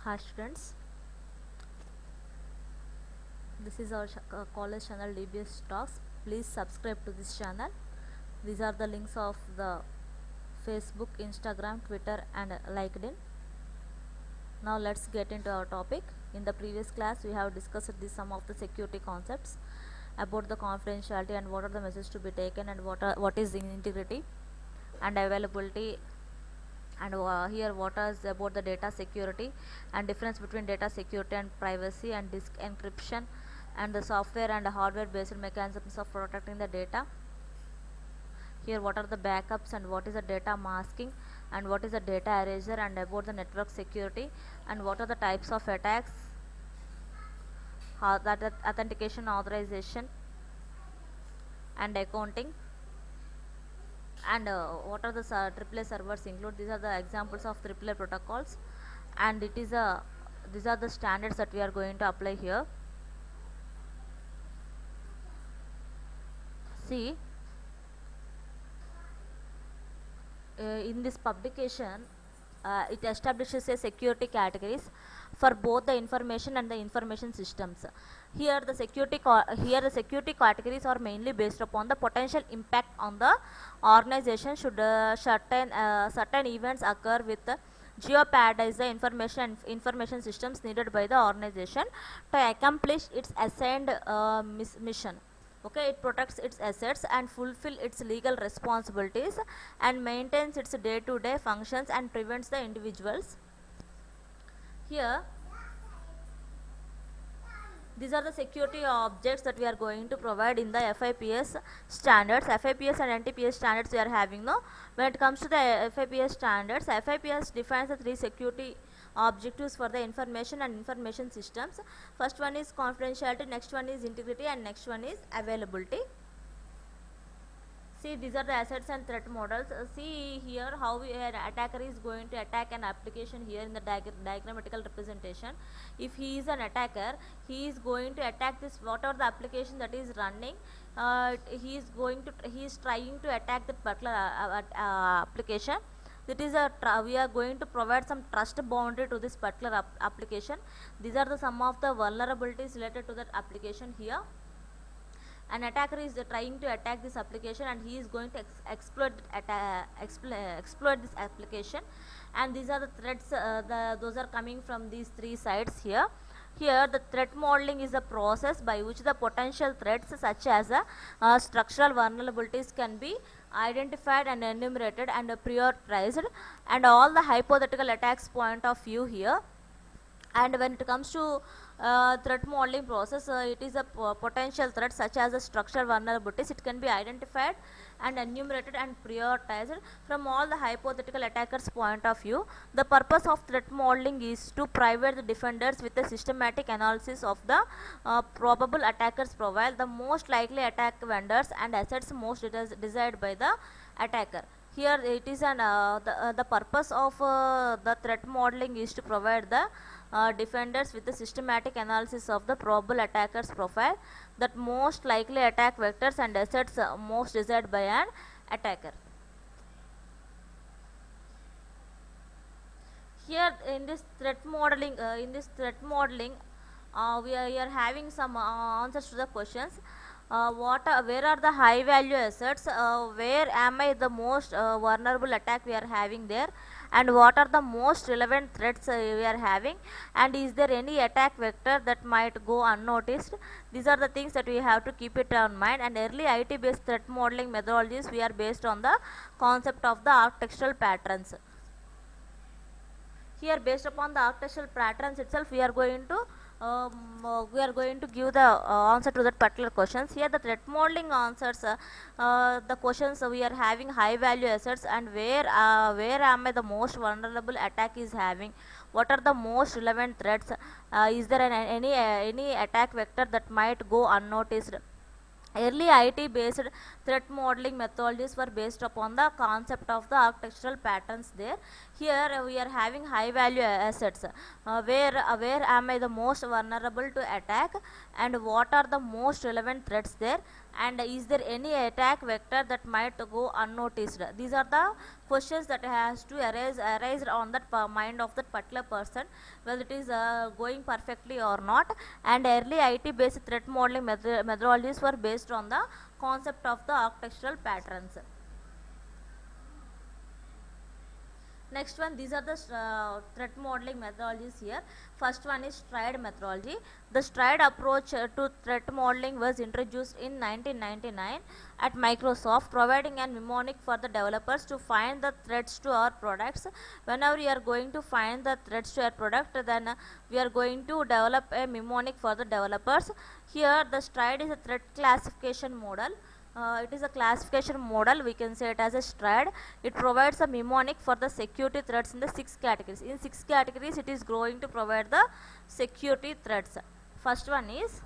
Hi students, this is our college channel DBS Talks. Please subscribe to this channel. These are the links of the Facebook, Instagram, Twitter and LinkedIn. Now let's get into our topic. In the previous class we have discussed some of the security concepts about the confidentiality and what are the measures to be taken and what is integrity and availability, and here what is about the data security and difference between data security and privacy and disk encryption and the software and hardware based mechanisms of protecting the data. Here what are the backups and what is the data masking and what is the data eraser, and about the network security and what are the types of attacks, that authentication, authorization and accounting, and what are the AAA servers include. These are the examples of AAA protocols, and these are the standards that we are going to apply here. See, in this publication it establishes a security categories for both the information and the information systems. Here the security categories are mainly based upon the potential impact on the organization should certain events occur with jeopardize the information systems needed by the organization to accomplish its assigned mission. Okay, it protects its assets and fulfill its legal responsibilities and maintains its day-to-day functions and prevents the individuals. Here these are the security objects that we are going to provide in the FIPS standards. FIPS and NTPS standards we are having. No, when it comes to the FIPS standards, FIPS defines the three security objectives for the information and information systems. First one is confidentiality, next one is integrity, and next one is availability. See, these are the assets and threat models. See here how an attacker is going to attack an application here in the diagrammatical representation. If he is an attacker, he is going to attack this whatever the application that is running. He is trying to attack that particular application. That is we are going to provide some trust boundary to this particular application. These are the some of the vulnerabilities related to that application here. An attacker is trying to attack this application and he is going to exploit this application, and these are the threats, those are coming from these three sides here. Here the threat modeling is a process by which the potential threats such as structural vulnerabilities can be identified and enumerated and prioritized, and all the hypothetical attacks point of view here. And when it comes to threat modeling process, it is a potential threat such as a structural vulnerabilities. It can be identified and enumerated and prioritized from all the hypothetical attackers point of view. The purpose of threat modeling is to provide the defenders with a systematic analysis of the probable attackers profile, the most likely attack vendors and assets most desired by the attacker. Here it is the purpose of the threat modeling is to provide the defenders with a systematic analysis of the probable attackers profile, that most likely attack vectors and assets most desired by an attacker. Here in this threat modeling, we are having some answers to the questions. Where are the high value assets, where am I the most vulnerable attack we are having there, and what are the most relevant threats we are having, and is there any attack vector that might go unnoticed. These are the things that we have to keep it in mind. And early IT based threat modeling methodologies we are based on the concept of the architectural patterns. Here based upon the architectural patterns itself we are going to give the answer to that particular questions. Here the threat modeling answers the questions we are having high value assets, and where am I the most vulnerable attack is having, what are the most relevant threats, is there any attack vector that might go unnoticed. Early IT based threat modeling methodologies were based upon the concept of the architectural patterns there. Here we are having high value assets, where am I the most vulnerable to attack, and what are the most relevant threats there. and is there any attack vector that might go unnoticed? These are the questions that has to arise on that mind of that particular person, whether it is going perfectly or not. And early IT based threat modeling methodologies were based on the concept of the architectural patterns. Next one, these are the threat modeling methodologies here. First one is STRIDE methodology. The STRIDE approach to threat modeling was introduced in 1999 at Microsoft, providing a mnemonic for the developers to find the threats to our products. Whenever you are going to find the threats to your product, then we are going to develop a mnemonic for the developers. Here the STRIDE is a threat classification model. It is a classification model, we can say it as a STRIDE. It provides a mnemonic for the security threats in the 6 categories. In 6 categories, it is going to provide the security threats. First one is,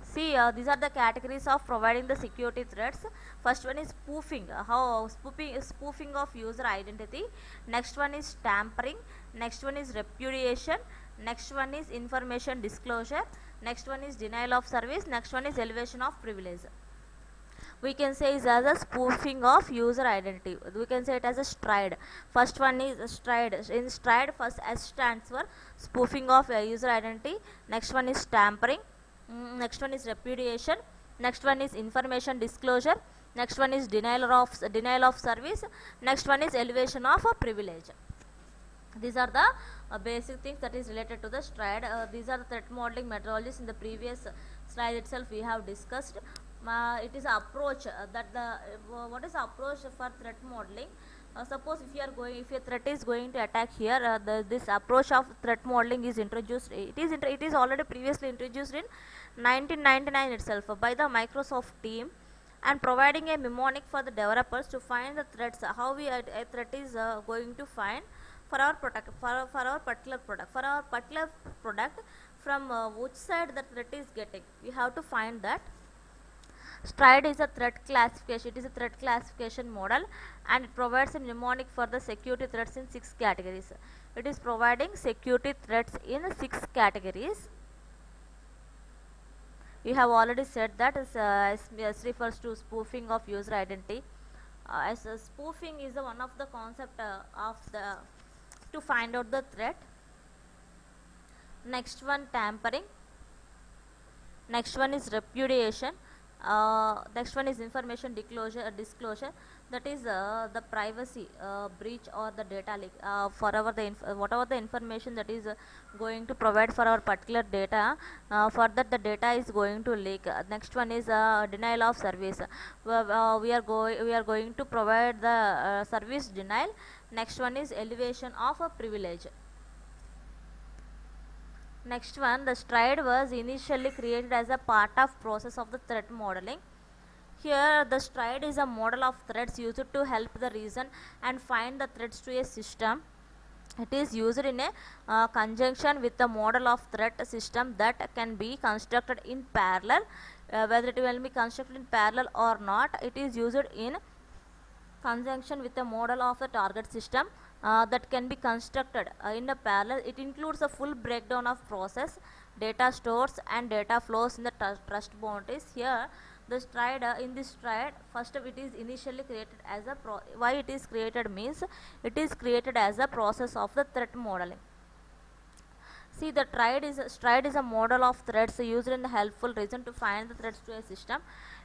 see, these are the categories of providing the security threats. First one is spoofing, how spoofing of user identity. Next one is tampering. Next one is repudiation. Next one is information disclosure. Next one is denial of service. Next one is elevation of privilege. We can say it as a spoofing of user identity. We can say it as a STRIDE. First one is STRIDE. In STRIDE, first S stands for spoofing of user identity. Next one is tampering. Next one is repudiation. Next one is information disclosure. Next one is denial of service. Next one is elevation of a privilege. These are the basic things that is related to the STRIDE. These are the threat modeling methodologies. In the previous slide itself we have discussed. It is approach that the what is approach for threat modeling. Suppose if a threat is going to attack here, this approach of threat modeling is introduced. It is already previously introduced in 1999 itself by the Microsoft team, and providing a mnemonic for the developers to find the threats. How a threat is going to find for our product, for our particular product, from which side the threat is getting. We have to find that. STRIDE is a threat classification. It is a threat classification model, and it provides a mnemonic for the security threats in 6 categories. It is providing security threats in 6 categories. We have already said that as refers to spoofing of user identity. Spoofing is one of the concept of the to find out the threat. Next one, tampering. Next one is repudiation. Next one is information disclosure. That is the privacy breach or the data leak. Whatever the information that is going to provide for our particular data, for that the data is going to leak. Next one is denial of service. We are going to provide the service denial. Next one is elevation of a privilege. Next one, the STRIDE was initially created as a part of process of the threat modeling. Here the STRIDE is a model of threats used to help the reason and find the threats to a system. It is used in a conjunction with the model of threat system that can be constructed in parallel. Whether it will be constructed in parallel or not, it is used in conjunction with the model of the target system that can be constructed in a parallel. It includes a full breakdown of process, data stores and data flows in the trust boundaries. Here the STRIDE, in this STRIDE, first it is initially created as a why it is created means it is created as a process of the threat modeling. See, the STRIDE is a model of threats used in the helpful reason to find the threats to a system.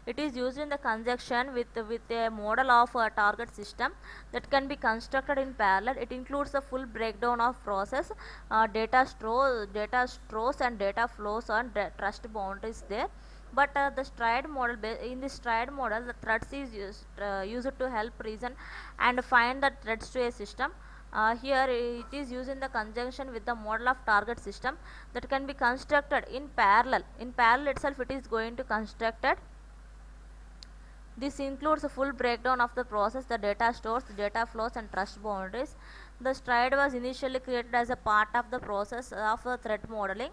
It is used in the conjunction with a model of a target system that can be constructed in parallel. It includes a full breakdown of process, data stores and data flows on trust boundaries there. But the STRIDE model, in the STRIDE model, the threats is used to help reason and find the threats to a system. Here it is used in the conjunction with the model of target system that can be constructed in parallel. In parallel itself it is going to constructed. This includes a full breakdown of the process, the data stores, the data flows and trust boundaries. The STRIDE was initially created as a part of the process of threat modeling.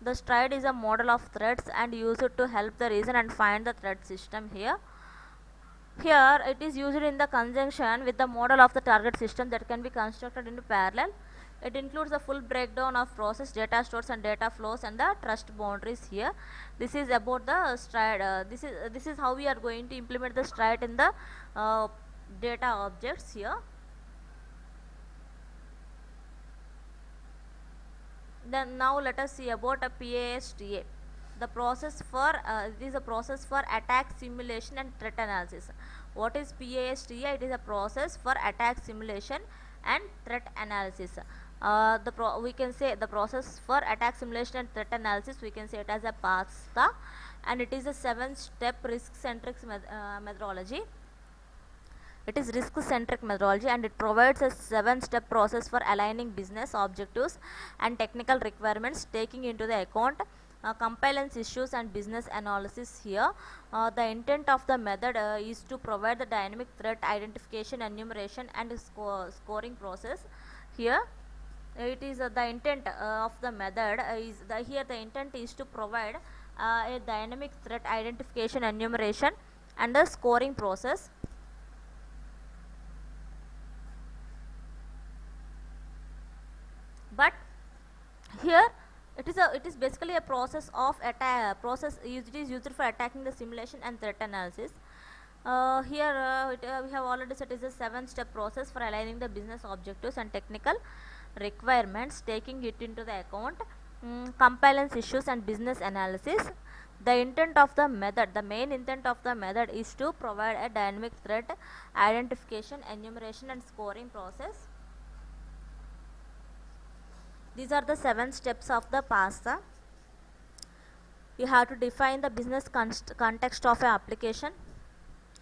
The STRIDE is a model of threats and used to help the reason and find the threat system here. Here it is used in the conjunction with the model of the target system that can be constructed in parallel. It includes the full breakdown of process, data stores and data flows and the trust boundaries here. This is about the stride. This is how we are going to implement the stride in the data objects here. Then now let us see about a PASTA. The process for it is a process for attack simulation and threat analysis. What is PASTA? It is a process for attack simulation and threat analysis. We can say the process for attack simulation and threat analysis, we can say it as a PASTA, and it is a 7-step risk-centric methodology. It is risk-centric methodology, and it provides a 7-step process for aligning business objectives and technical requirements, taking into the account compliance issues and business analysis here. The intent of the method is to provide the dynamic threat identification, enumeration and scoring process. Here it is the intent of the method here the intent is to provide a dynamic threat identification, enumeration and the scoring process. But here it is basically a process of attack it is used for attacking the simulation and threat analysis. Here we have already said it is a 7-step process for aligning the business objectives and technical requirements, taking it into the account compliance issues and business analysis. The intent of the method, the main intent of the method is to provide a dynamic threat identification, enumeration and scoring process. These are the 7 steps of the PASTA. You have to define the business context of an application.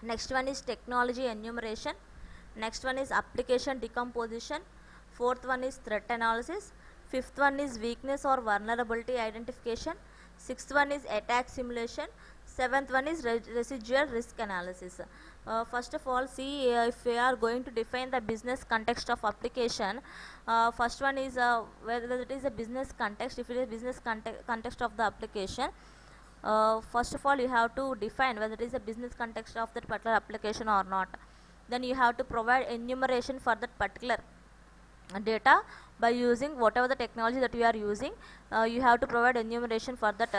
Next one is technology enumeration. Next one is application decomposition. Fourth one is threat analysis. Fifth one is weakness or vulnerability identification. Sixth one is attack simulation. Seventh one is residual risk analysis. First of all, see if we are going to define the business context of application, first one is whether it is a business context. If it is business context of the application, first of all you have to define whether it is a business context of that particular application or not. Then you have to provide enumeration for that particular data by using whatever the technology that you are using. You have to provide enumeration for that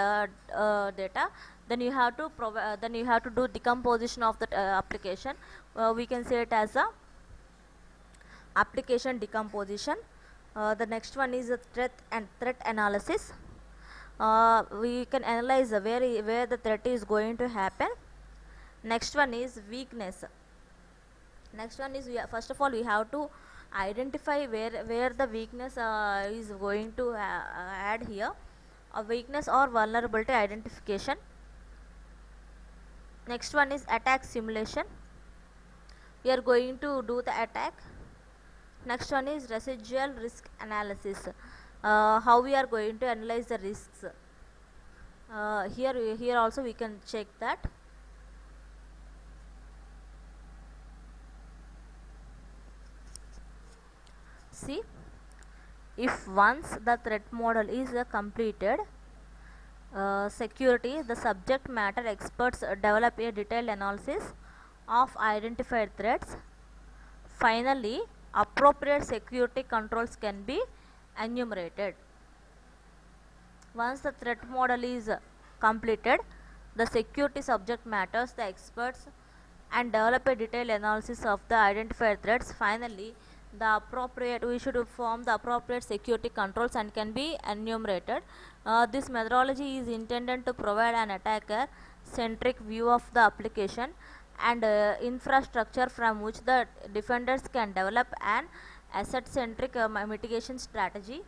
data. Then you have to provide then you have to do decomposition of that application. We can say it as a application decomposition. The next one is a threat analysis. We can analyze where the threat is going to happen. Next one is weakness. Next one is first of all we have to identify where the weakness is going to add here, a weakness or vulnerability identification. Next one is attack simulation. We are going to do the attack. Next one is residual risk analysis. How we are going to analyze the risks. Here also we can check that. See, if once the threat model is completed, security, the subject matter experts develop a detailed analysis of identified threats. Finally, appropriate security controls can be enumerated. Once the threat model is completed, the security subject matters, the experts, and develop a detailed analysis of the identified threats. Finally, we should form the appropriate security controls and can be enumerated. This methodology is intended to provide an attacker centric view of the application and infrastructure from which the defenders can develop an asset centric mitigation strategy.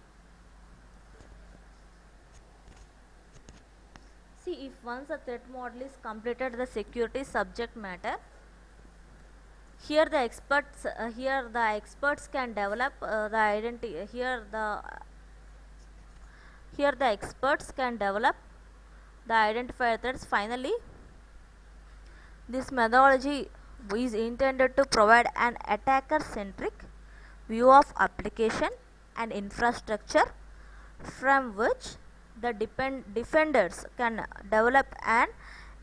See, if once the threat model is completed, the security subject matter, here the experts can develop the identity. Here the experts can develop the identified threats. Finally, this methodology is intended to provide an attacker centric view of application and infrastructure from which the defenders can develop an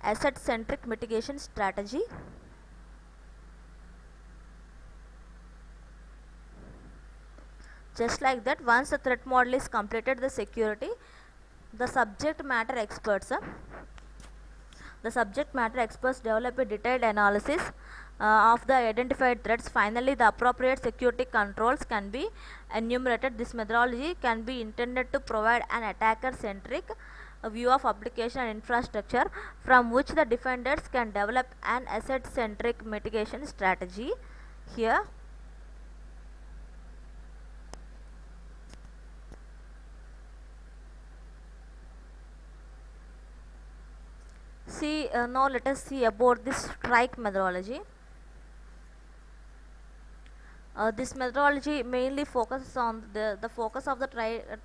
asset centric mitigation strategy. Just like that, once the threat model is completed, the subject matter experts uh, the subject matter experts develop a detailed analysis of the identified threats. Finally, the appropriate security controls can be enumerated. This methodology can be intended to provide an attacker-centric view of application and infrastructure from which the defenders can develop an asset-centric mitigation strategy. Here, now let us see about this strike methodology. This methodology mainly focuses on the focus of the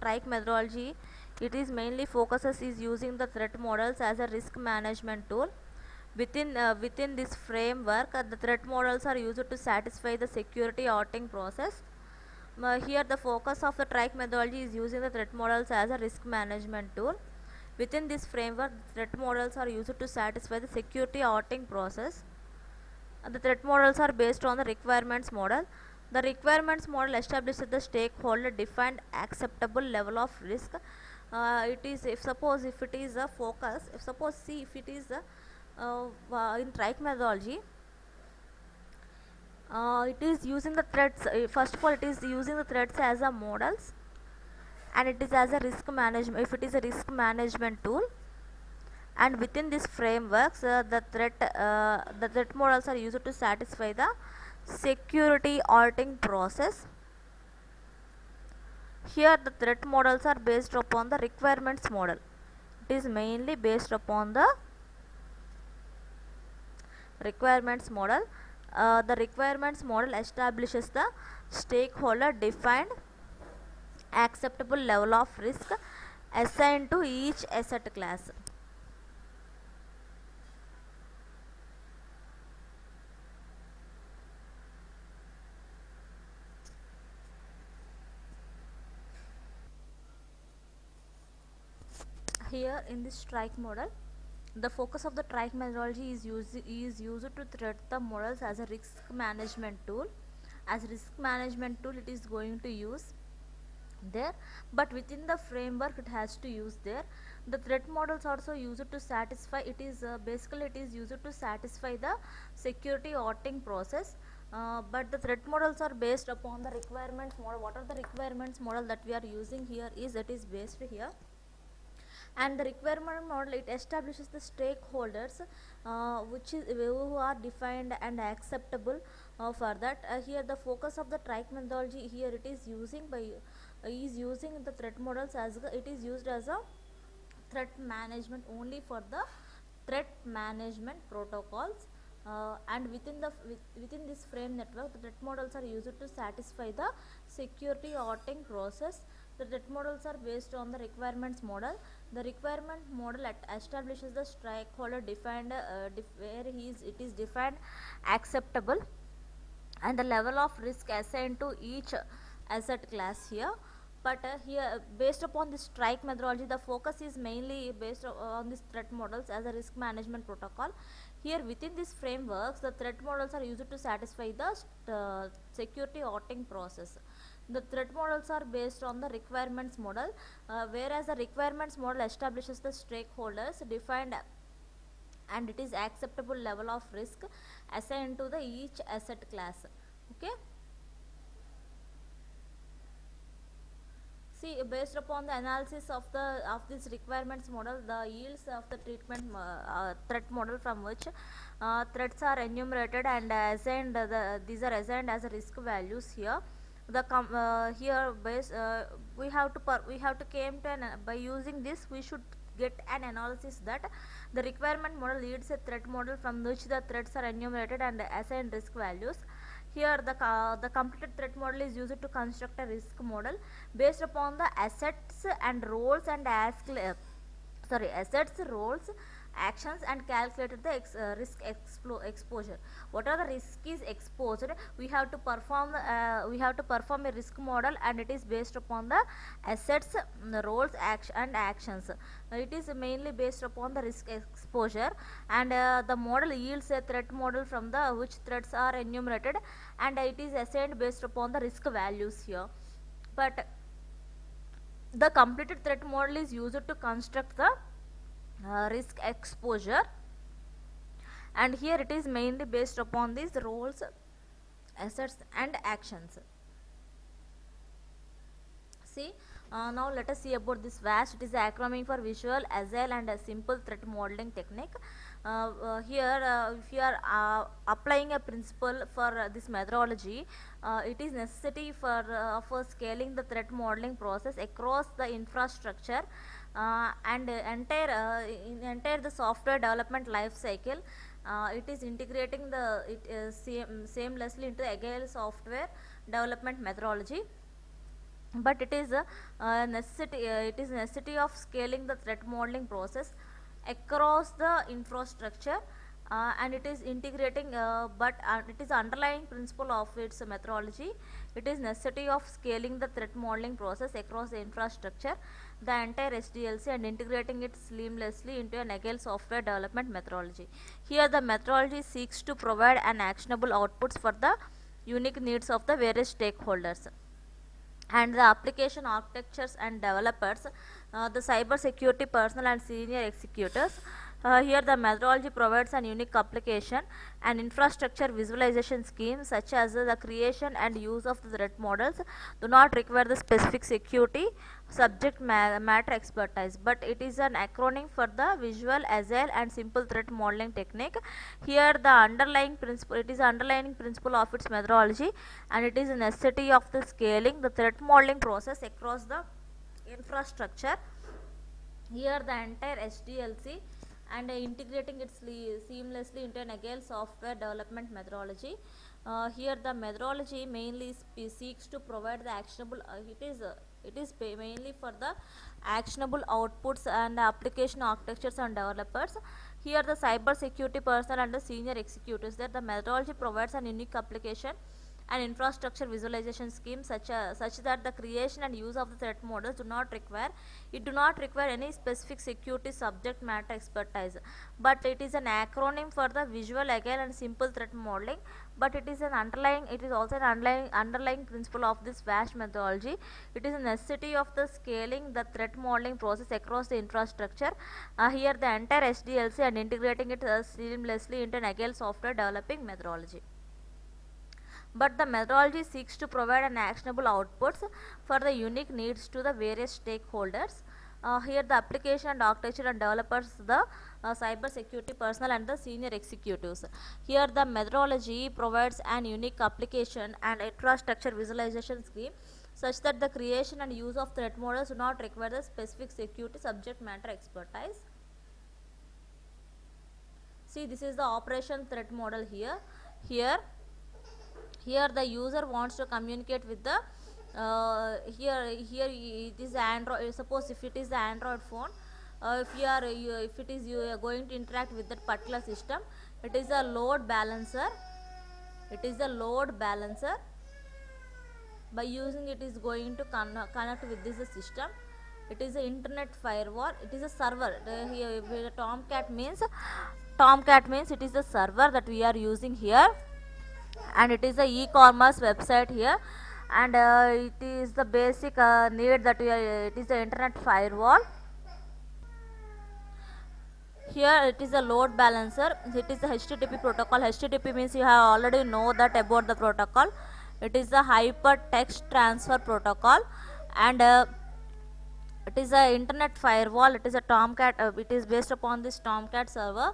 trike methodology. It is mainly focuses is using the threat models as a risk management tool. Within this framework, the threat models are used to satisfy the security auditing process. Here, the focus of the trike methodology is using the threat models as a risk management tool. Within this framework, threat models are used to satisfy the security auditing process. The threat models are based on the requirements model. The requirements model establishes the stakeholder defined acceptable level of risk. It is if it is a focus, if it is in trike methodology, it is using the threats. First of all, it is using the threats as a models, and it is as a risk management. If it is a risk management tool, and within this frameworks, the threat models are used to satisfy the security auditing process. Here, the threat models are based upon the requirements model. It is mainly based upon the requirements model. The requirements model establishes the stakeholder defined acceptable level of risk assigned to each asset class. Here in this strike model, the focus of the trike methodology is used to treat the models as a risk management tool. As risk management tool, it is going to use there, but within the framework it has to use there. The threat models also used to satisfy, it is basically it is used to satisfy the security auditing process. But the threat models are based upon the requirements model. What are the requirements model that we are using here is that is based here, and the requirement model, it establishes the stakeholders who are defined and acceptable for that. Here the focus of the trike methodology, here it is using the threat models as it is used as a threat management only for the threat management protocols. And within this frame network, the threat models are used to satisfy the security auditing process. The threat models are based on the requirements model. The requirement model establishes the stakeholder defined where it is defined acceptable and the level of risk assigned to each asset class here. But here, based upon this strike methodology, the focus is mainly based on these threat models as a risk management protocol. Here, within these frameworks, the threat models are used to satisfy the security auditing process. The threat models are based on the requirements model, whereas the requirements model establishes the stakeholders defined and it is acceptable level of risk assigned to the each asset class. Okay. See, based upon the analysis of this requirements model, the yields of the threat model from which threats are enumerated and assigned, these are assigned as risk values here. Here we have to came to by using this we should get an analysis that the requirement model yields a threat model from which the threats are enumerated and assigned risk values. Here the completed threat model is used to construct a risk model based upon the assets and roles and assets, roles, actions, and calculated the risk exposure. What are the risk is exposed? We have to perform a risk model, and it is based upon the assets, roles, and actions. It is mainly based upon the risk exposure, and the model yields a threat model from the which threats are enumerated, and it is assigned based upon the risk values here. but the completed threat model is used to construct the risk exposure, and here it is mainly based upon these roles, assets and actions. See, now let us see about this VAST. It is an acronym for Visual, Agile and a Simple Threat Modeling Technique. Here, if you are applying a principle for this methodology, it is necessity for scaling the threat modeling process across the infrastructure and entire the software development life cycle. It is integrating the seamlessly into agile software development methodology, but it is a necessity, it is necessity of scaling the threat modeling process across the infrastructure, and it is integrating, but it is underlying principle of its methodology. It is necessity of scaling the threat modeling process across the infrastructure, the entire SDLC, and integrating it seamlessly into an agile software development methodology. Here the methodology seeks to provide an actionable outputs for the unique needs of the various stakeholders and the application architectures and developers, the cyber security personnel and senior executives. Here the methodology provides an unique application and infrastructure visualization scheme, such as the creation and use of the threat models do not require the specific security subject matter expertise, but it is an acronym for the Visual, Agile and Simple Threat Modeling Technique. Here the underlying principle, it is underlying principle of its methodology, and it is a necessity of the scaling the threat modeling process across the infrastructure. Here the entire SDLC, and integrating it seamlessly into an agile software development methodology. Here the methodology mainly seeks to provide the actionable, it is mainly for the actionable outputs and application architectures and developers. Here the cyber security personnel and the senior executives, that the methodology provides an unique application and infrastructure visualization scheme, such that the creation and use of the threat models do not require any specific security subject matter expertise, but it is an acronym for the Visual, Agile and Simple Threat Modeling, but it is also an underlying principle of this VAST methodology. It is a necessity of the scaling the threat modeling process across the infrastructure. Here the entire SDLC, and integrating it seamlessly into an agile software developing methodology. But the methodology seeks to provide an actionable outputs for the unique needs to the various stakeholders. Here the application and architecture and developers, the cyber security personnel and the senior executives. Here the methodology provides an unique application and infrastructure visualization scheme, such that the creation and use of threat models do not require the specific security subject matter expertise. See, this is the operation threat model here. Here the user wants to communicate with the here it is Android. Suppose if it is the Android phone, if it is you are going to interact with that particular system, it is a load balancer. By using it is going to connect with this system. It is an internet firewall. It is a server. Here Tomcat means it is the server that we are using here, and it is a e-commerce website here, and it is the basic need that it is the internet firewall. Here it is a load balancer. It is the HTTP protocol. HTTP means you have already know that about the protocol. It is the hypertext transfer protocol, and it is a internet firewall. It is a Tomcat. It is based upon this Tomcat server.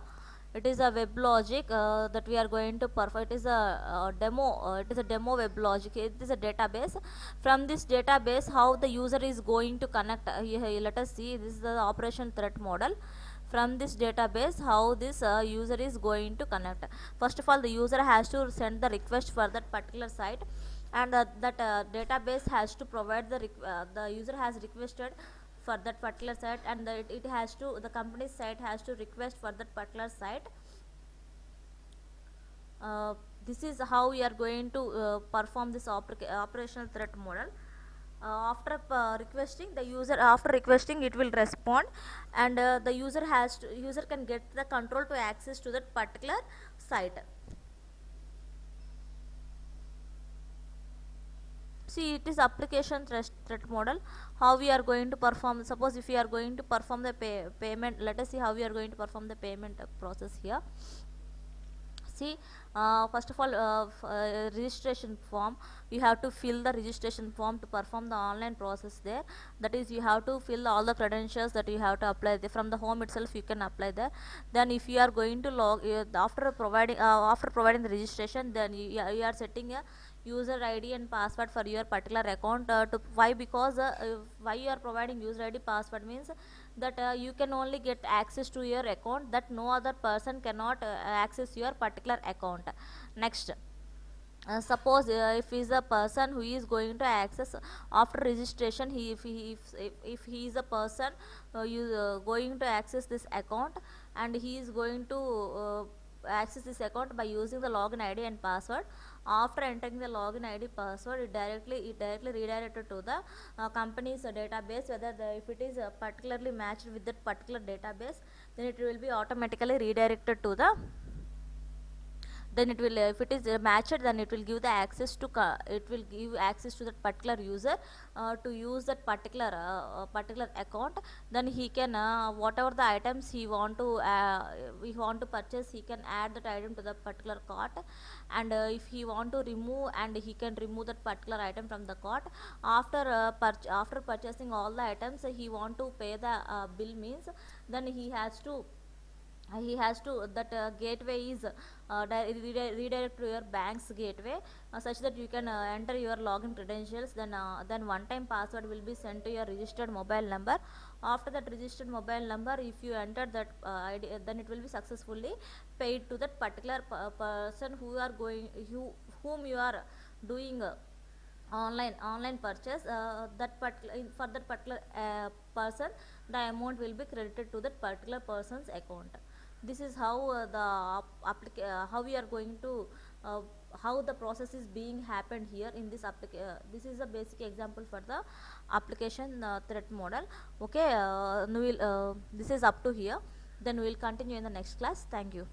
It is a WebLogic that we are going to perform. It is a demo. It is a demo WebLogic. It is a database. From this database, how the user is going to connect. Here, let us see. This is the operation threat model. From this database, how this user is going to connect. First of all, the user has to send the request for that particular site, and that database has to provide the user has requested for that particular site, and the company's site has to request for that particular site. This is how we are going to perform this operational threat model. After requesting, it will respond, and the user can get the control to access to that particular site. See, it is application threat model. How we are going to perform? Suppose if we are going to perform the payment, let us see how we are going to perform the payment process here. See, first of all, registration form, you have to fill the registration form to perform the online process there. That is, you have to fill all the credentials that you have to apply there. From the home itself you can apply there. Then if you are going to log after providing the registration, then you are setting a user id and password for your particular account. Why? Because why you are providing user id password means that you can only get access to your account, that no other person cannot access your particular account. Next, suppose if he is a person who is going to access after registration, if he is a person going to access this account, and he is going to access this account by using the login id and password. After entering the login id password, it directly redirected to the company's database, whether if it is particularly matched with that particular database, then it will be automatically redirected to the, then it will if it is matched, then it will give the access to it will give access to that particular user to use that particular account. Then he can whatever the items he want to purchase, he can add that item to the particular cart. And if he want to remove, and he can remove that particular item from the cart. After after purchasing all the items, he want to pay the bill means, then he has to that gateway is redirect to your bank's gateway, such that you can enter your login credentials. Then one time password will be sent to your registered mobile number. After that registered mobile number, if you enter that ID, then it will be successfully paid to that particular person whom you are doing online purchase. For that particular person, the amount will be credited to that particular person's account. This is how how we are going to how the process is being happened here in this this is a basic example for the application threat model. Okay, this is up to here. Then we will continue in the next class. Thank you.